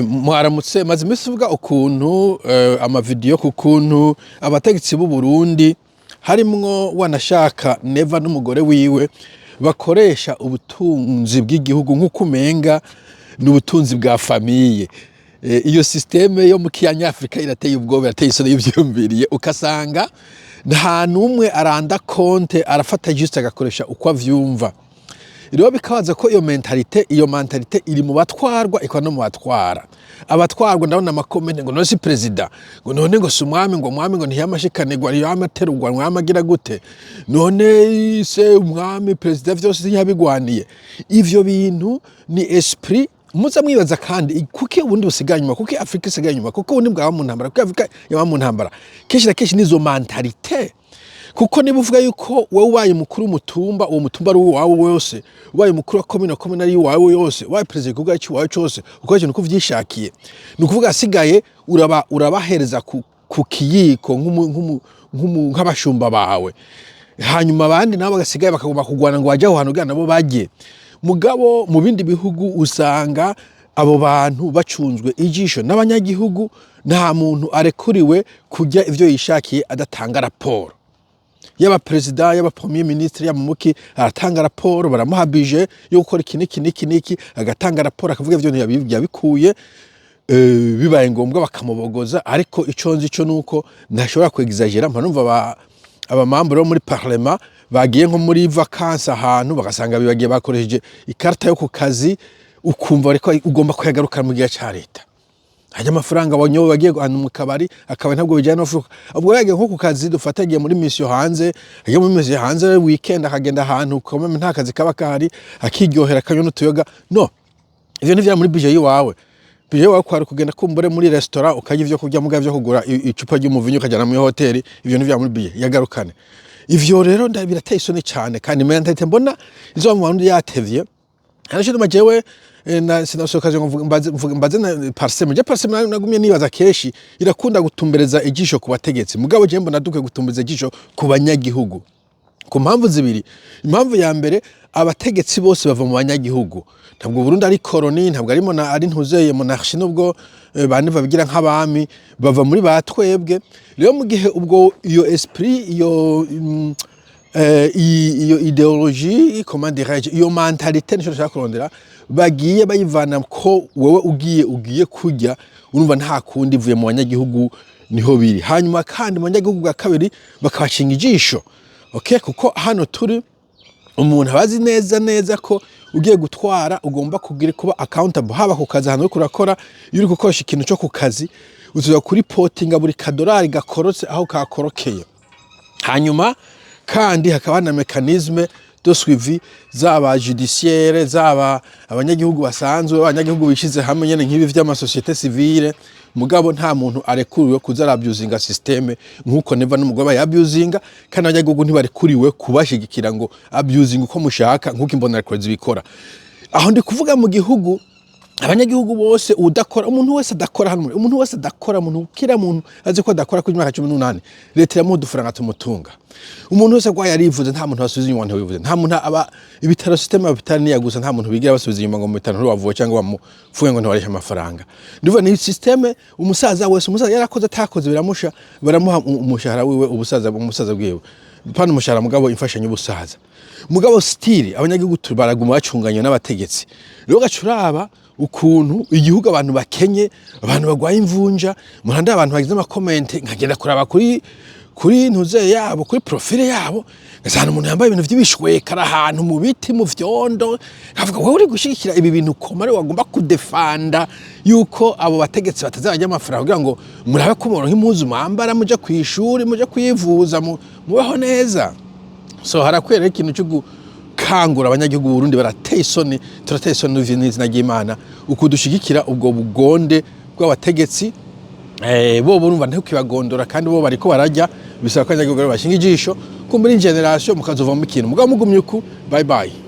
Mwaramutse maze imisi uvuga ukuntu amavideo kukuntu abategetsi b'u Burundi harimwo wanashaka Neva n'umugore wiwe bakoresha ubutunzi bw'igihugu nk'uko umenga n'ubutunzi bwa famiye. Iyo systeme yo mu Kiyanyafrika irateye ubwoba, irateye isoni y'ivyumviriye, ukasanga nta numwe aranda konte arafata juste agakoresha uko avyumva. Rero bikabaza ko iyo mentalite iri mu batwarwa ikwa no mu batwara. Abatwarwa ndabona amakomene ngo no si president, ngo none ngo sumwami ngo mwami ngo ntiyamashikanirwa yamaterurwa mwamagira gute. None se umwami president vyose yabigwaniye. Ivyo bintu ni esprit muza mwibaza kandi kuki ubundi busiganyuma, kuki Afrika isiganyuma, kuko ubundi bwa mu ntambara, kuki Afrika yaba mu ntambara. Keshi na keshi nizo mentalite. Kuko niba uvuga yuko wowe ubaye mukuru mutumba, uwo mutumba ari uwawe wose, ubaye mukuru wa komine ari uwawe yose, ubaye president kuvuga iki wawe cyose, uko ikintu kuvyishakiye. Nukuvuga asigaye urabahereza ku kiyiko nk'abashumba bawe. Hanyuma abandi nabo bagasigaye bakagomba kugwana ngo baje aho hantu gana nabo bagiye. Mugabo mu bindi bihugu usanga abo bantu bacunzwe ijisho n'abanyagihugu, nta muntu arekuriwe kujya ivyo yishakiye adatanga raporo. Yaba president, yaba premier ministre, yaba muki aratanga raporo, baramuha budget yo gukora iki agatanga raporo akavuga ivyo yabikuye, bibaye ngombwa bakamubogoza. Ariko ico nzi cyo nuko ntashobora kwexagera. Mpanumva aba membre muri parlement bagiye nko muri vacances ahantu bagasanga bibagiye bakoresheje ikarta yo ku kazi, ukumva ariko ugomba kuyagaruka mu gihe ca leta. Hajya amafaranga abanyobo bagiye ahantu mu kabari, akaba ntabwo bijyana n'ufuka. Ubwo yagiye nko ku kazi dufatagiye muri mission hanze, agiye muri mission hanze weekend akagenda ahantu komeme nta kazi kaba kahari, akiryohera kanyo n'utuyoga. No, ivyo nivya muri budget yiwawe. Budget yiwawe kwari kugenda kumbure muri restaurant ukajya ivyo kurya muga vyo kugura icupa ry'umuvinyo ukajana mu hotel, ivyo nivya muri budget yagarukane. Ivyo rero birateye isoni cyane kandi mentalite mbona izo mu Burundi yatevye. Arashije majewe na sinasokaje ngo mbaze na parseme. Je parseme nagumye nibaza keshi irakunda gutumbereza ijisho ku bategetsi. Mugabo je mbona duke gutumbereza ijisho ku banyagihugu. Ku mpamvu zibiri. Impamvu ya mbere, abategetsi bose bava mu banyagihugu. Ntabwo Burundi ari koloni, ntabwo ari ntuzeye monarchie nubwo bane babigira nk'abami, bava muri batwebwe. Rero mu gihe ubwo iyo esprit iyo ideologie comment dirais-je, iyo mentalite nico nshaka kurondera, bagiye bayivana ko wewe ugiye kujya urumva nta kundi vuye mu banyagihugu niho biri. Hanyuma kandi mu banyagihugu bwa kabiri bakabashinga ijisho. Okay, kuko hano turi umuntu abazi neza ko ugiye gutwara ugomba kuba accountable, haba ku kazi hano kurakora, iyo uri gukoresha ikintu cyo ku kazi uzuza kuri reportinga buri kadolari gakorotse aho kakorokeye. Hanyuma kandi hakaba na mécanisme de suivi zaba judiciaire, zaba abanyagihugu basanzwe, abanyagihugu bishize hamwe nyene nk'ibi vy'ama société civile. Mugabo nta muntu arekuriwe kuza abusinga systeme nkuko Neva n'umugore yabusinga, kandi abanyagihugu ntibarekuriwe kubashigikira ngo abusing uko mushaka nkuko imbona records bikora. Aho ndi kuvuga mu gihugu abanyagihugu bose udakora, umuntu wese adakora hano, umuntu wese adakora, umuntu kira muntu azi ko adakora ku myaka 18 leta yamuha udufaranga tumutunga. Umuntu wese kwa yarivuze nta muntu wasubiza inyuma ntiwivuze, nta muntu aba ibitaro system abitari niya gusa, nta muntu bigira basubiza inyuma ngo mu bitaro ntiwavuwe cyangwa bamufuye ngo ntiwarisha amafaranga. Ndivuga ni system, umusaza wese yarakoze atakoze biramusha, baramuha umushahara wiwe umusaza bwiwe, pana umushahara mugabo imfashanyo ubusaza. Mugabo still abanyagihugu baraguma bacunganye n'abategetsi. Rero gacuraba ukuntu igihugu abantu bakenye, abantu bagwaye imvunja, muhanda abantu bagize ama comment nkagenda kuraba kuri ntuze yabo, kuri profile yabo, gasana umuntu yambaye ibintu vy'ibishweka ahantu mu biti mu vyondo, kavuga wowe uri gushigikira ibi bintu komare wagomba kudefanda yuko abo bategetsi batazajya amafaranga kugira ngo murabe ko muronka impuzu mwambara muje kwishuri muje kwivuza mubaho neza. So harakwera ikintu cyo kangura abanyagihugu Burundi barateye isoni, turateye isoni n'izina ry'Imana ukudushigikira ubwo bugonde bw'abategetsi. Bo burumva ntukibagondora kandi bo bariko barajya, bisaba ko abanyagihugu bashinga ijisho kumbura generation mukazova mu kintu mugabo mugumye uku. Bye bye.